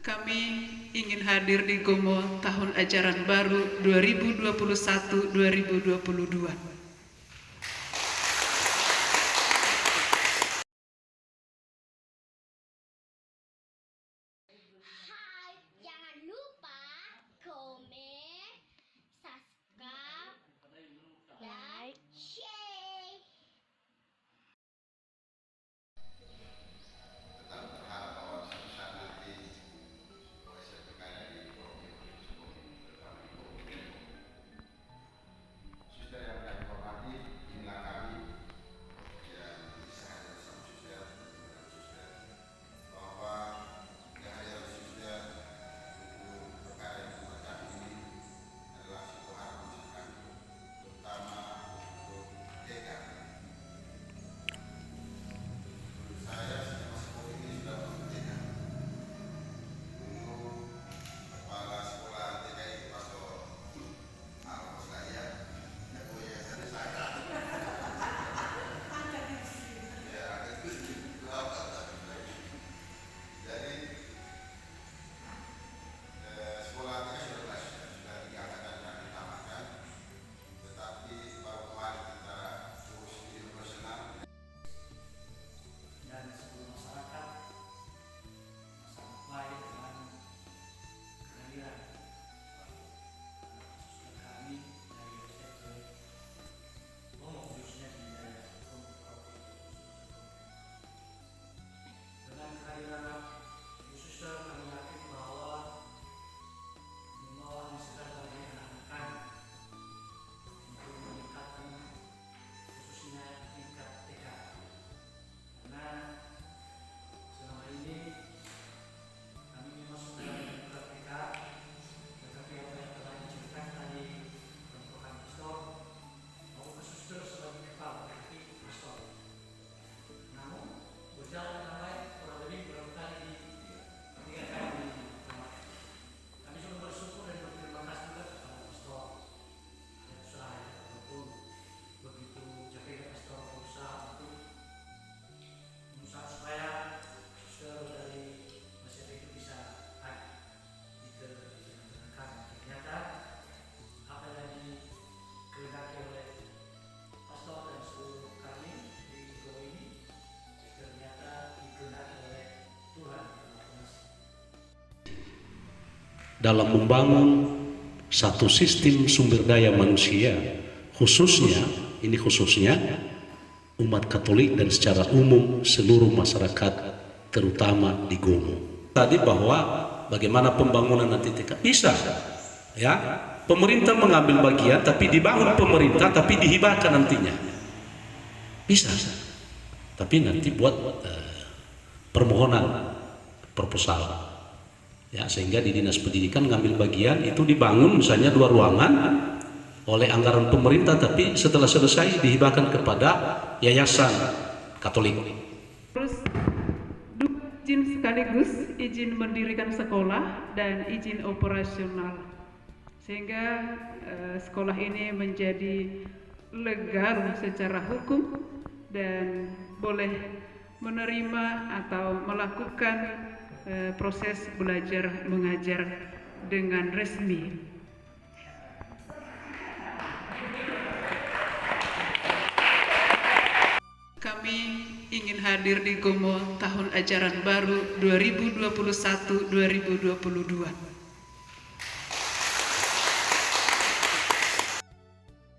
Kami ingin hadir di Gomo tahun ajaran baru 2021-2022. Hai, jangan lupa komen, subscribe, like, share. Dalam membangun satu sistem sumber daya manusia, khususnya umat Katolik dan secara umum seluruh masyarakat, terutama di Gomo. Tadi bahwa bagaimana pembangunan nanti bisa, ya, pemerintah mengambil bagian, tapi dibangun pemerintah, tapi dihibahkan nantinya, bisa. Tapi nanti buat permohonan proposal. Ya, sehingga di Dinas Pendidikan ngambil bagian itu dibangun misalnya 2 ruangan oleh anggaran pemerintah, tapi setelah selesai dihibahkan kepada yayasan Katolik. Terus izin sekaligus izin mendirikan sekolah dan izin operasional, sehingga sekolah ini menjadi legal secara hukum dan boleh menerima atau melakukan proses belajar mengajar dengan resmi. Kami ingin hadir di Gomo tahun ajaran baru 2021-2022.